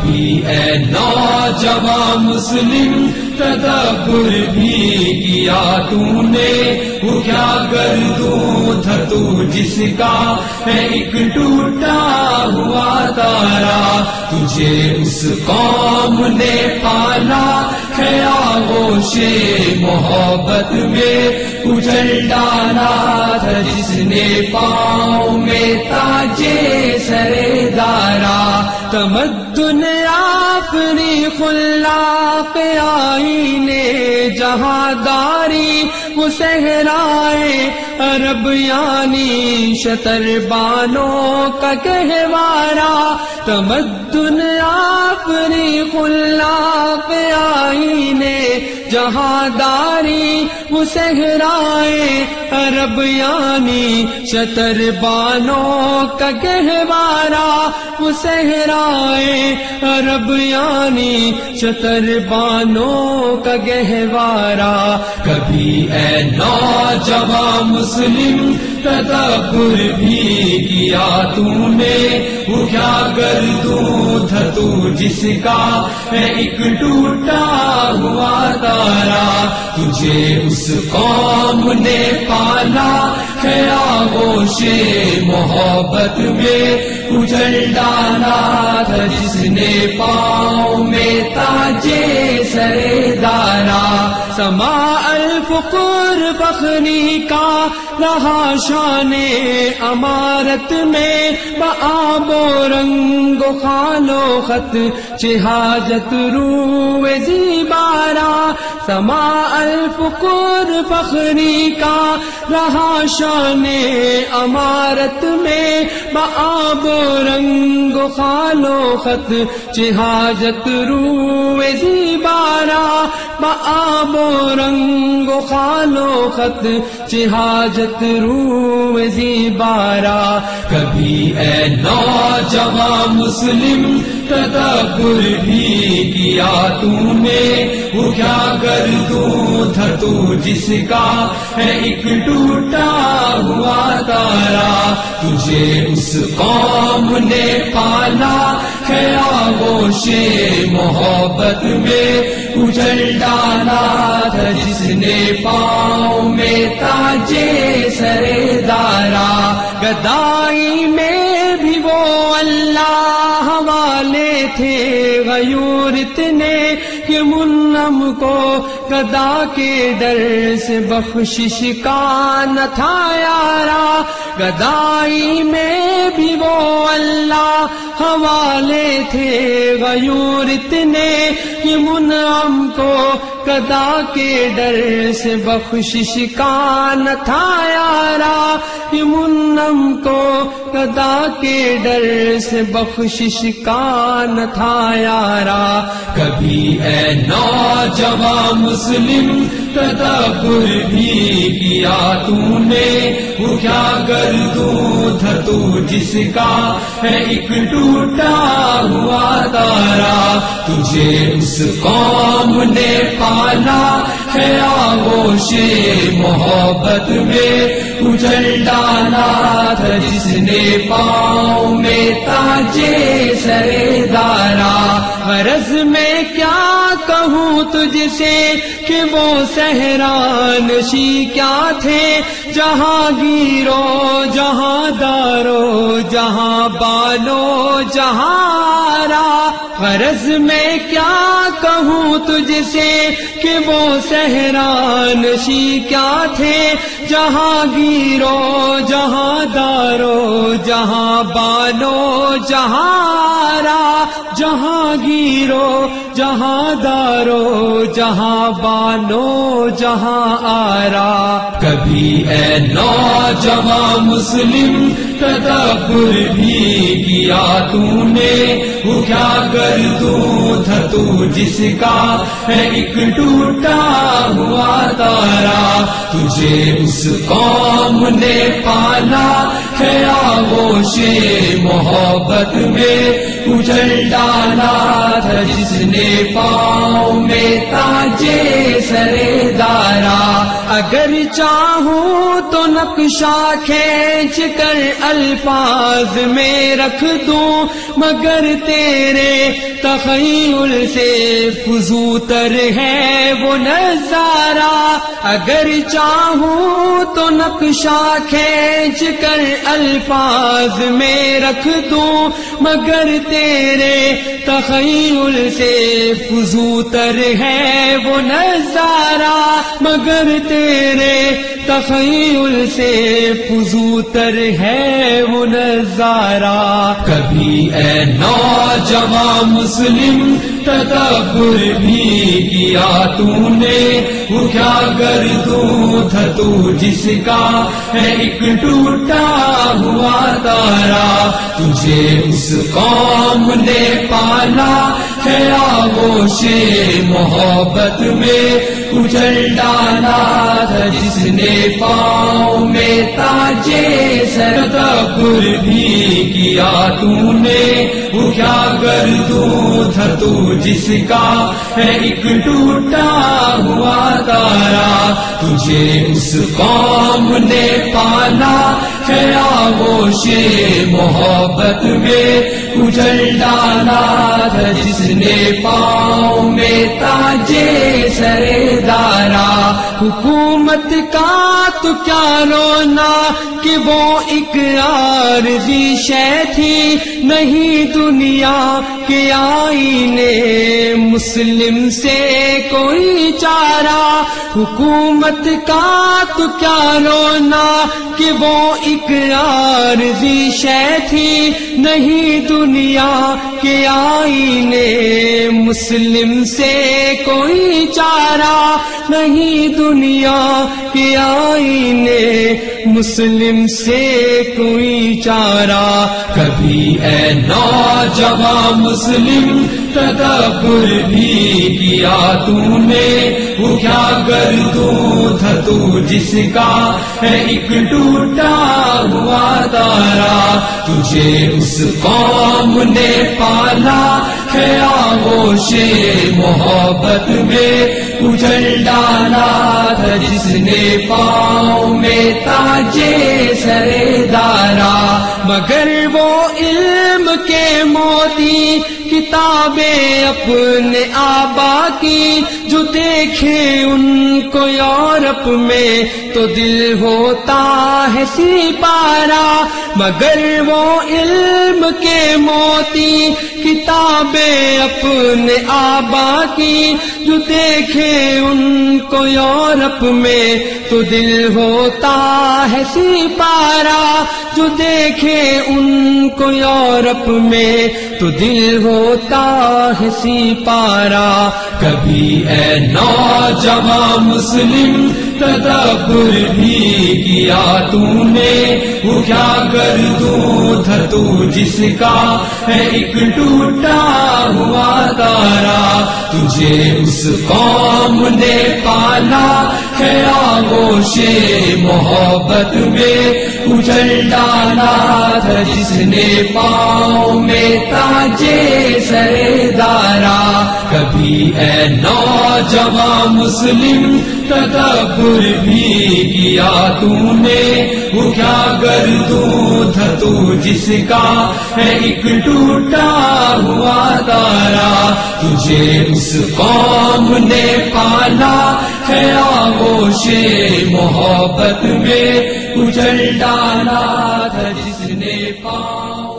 کبھی اے نوجوان مسلم تدبر بھی کیا تو نے، وہ کیا گردوں تھا تو جس کا ہے ایک ٹوٹا ہوا تارا، تجھے اس قوم نے پالا ہے آغوش محبت میں اجل ڈالا تھا، جس نے پاؤں میں تاجے سرے دارا، تمدن اپنی خلاق آئینے جہانداری وہ صحرائے عرب یعنی شتر بانوں کا گہوارہ، تمدن اپنی خلاق آئینے جہانداری وہ صحرائے عرب یعنی شتر بانوں کا گہوارہ، وہ صحرائے عرب یعنی شتر بانوں کا گہوارہ، کبھی اے نوجوان مسلم تدبر بھی کیا تو نے، وہ کیا گردوں تھا تو جس کا ہے ایک ٹوٹا ہوا تارا، تجھے اس قوم نے پالا ہے آغوش محبت میں اجل ڈالا تھا، جس نے پاؤں میں تاجے سرے دارا، سما الفقر بخری کا رہا شان امارت میں، بآب و رنگ و خال و خط چہاجت رو زیبارا، سما الفقر فخری کا رہا شان امارت میں، بآب و رنگ و خال و خط چہاجت رو زیبارا، بآب و رنگ و خال و خط چہاجت رو زیبارا، کبھی اے نوجوان مسلم تدبر بھی کیا تو نے، وہ کیا گردوں تھا تو جس کا ہے ایک ٹوٹا ہوا تارا، تجھے اس قوم نے پالا ہے آغوش محبت میں اجل ڈالا تھا، جس نے پاؤں میں تاجے سرے دارا، گدائی میں بھی وہ اللہ والے تھے غیور اتنے کہ منعم کو گدا کے ڈر سے بخشش کا نہ تھا یارا، گدائی میں بھی وہ اللہ حوالے تھے غیور اتنے کہ منعم کو گدا کے ڈر سے بخشش کا نہ تھا یارا، کہ منعم کو گدا کے ڈر سے بخشش کا نہ تھا یارا، کبھی اے نوجوان مسلم تدبر بھی کیا تو نے، وہ کیا گردوں تھا تو جس کا ہے ایک ٹوٹا ہوا تارا، تجھے اس قوم نے پالا ہے آغوش محبت میں اجل ڈالا تھا، جس نے پاؤں میں تاجے سرے دارا، غرض میں کیا کہوں تجھ سے کہ وہ صحرانشی کیا تھے، جہاں گیرو جہاں دارو جہاں بانو جہاں را، غرض میں کیا کہوں تجھ سے کہ وہ صحرانشی کیا تھے، جہاں گیرو جہاں دارو جہاں بانو جہاں را، جہاں گیرو جہاں دارو جہاں بانو جہاں آرا، کبھی اے نوجوان مسلم تدبر بھی کیا تو نے، وہ کیا گردوں تھا تو جس کا ہے ایک ٹوٹا ہوا تارا، تجھے اس قوم نے پالا ہے آغوش آغوش محبت میں اجل ڈالا تھا جس نے پاؤں میں تاجے سرے دارا. اگر چاہوں تو نقشہ کھینچ کر الفاظ میں رکھ دوں مگر تیرے تخیل سے فزوں تر ہے وہ نظارہ. اگر چاہوں تو نقشہ کھینچ کر الفاظ میں رکھ دوں مگر تیرے تخیل سے فزوں تر ہے وہ نظارہ. مگر تیرے تخیل سے فزوں تر ہے وہ نظارہ. کبھی اے نوجوان مسلم تدبر بھی کیا تو نے وہ کیا گردوں تھا تو جس کا ہے ایک ٹوٹا ہوا تارا. تجھے اس قوم نے پالا ہے آغوش محبت میں اجل ڈالا تھا جس نے پاؤں میں تاجے سر. تدبر بھی کیا تو نے وہ کیا گردوں تھا تو جس کا ہے ایک ٹوٹا ہوا تارا. تجھے اس قوم نے پالا ہے آغوش محبت میں اجل ڈالا تھا جس نے پاؤں میں تاجے سرے دارا. حکومت کا تو کیا رونا کہ وہ ایک عارضی شے تھی نہیں دنیا کے آئینے مسلم سے کوئی چارہ. حکومت کا تو کیا رونا کہ وہ ایک عارضی شے تھی نہیں دنیا کے آئینے مسلم سے کوئی چارہ. نہیں دنیا کے آئینے مسلم سے کوئی چارہ. کبھی اے نوجوان مسلم تدبر بھی کیا تو نے وہ کیا گردوں تھا تو جس کا ہے ایک ٹوٹا ہوا تارا. تجھے اس قوم نے پالا ہے آغوش محبت میں اجل ڈالا تھا جس نے پاؤں میں تاجے سرے دارا. مگر وہ علم کے موتی کتابیں اپنے آبا کی جو دیکھے ان کو یورپ میں تو دل ہوتا ہے سپارہ. مگر وہ علم کے موتی کتابیں اپنے آبا کی جو دیکھے ان کو یورپ میں تو دل ہوتا ہے سپارہ. جو دیکھے ان کو یورپ میں تو دل ہوتا ہے سپارہ. کبھی اے نوجوان مسلم تدبر بھی کیا تو نے وہ کیا گردوں تھا تو جس کا ہے ایک ٹوٹا ہوا تارا. تجھے اس قوم نے پالا ہے آغوش محبت میں اجل ڈالا تھا جس نے پاؤں میں تاجے سرے دارا. کبھی اے نوجوان مسلم تدبر بھی کیا تو نے وہ کیا گردوں تھا تو جس کا ہے ایک ٹوٹا ہوا تارا. تجھے اس قوم نے پالا ہے آغوش محبت میں اجل ڈالا تھا جس نے پاؤں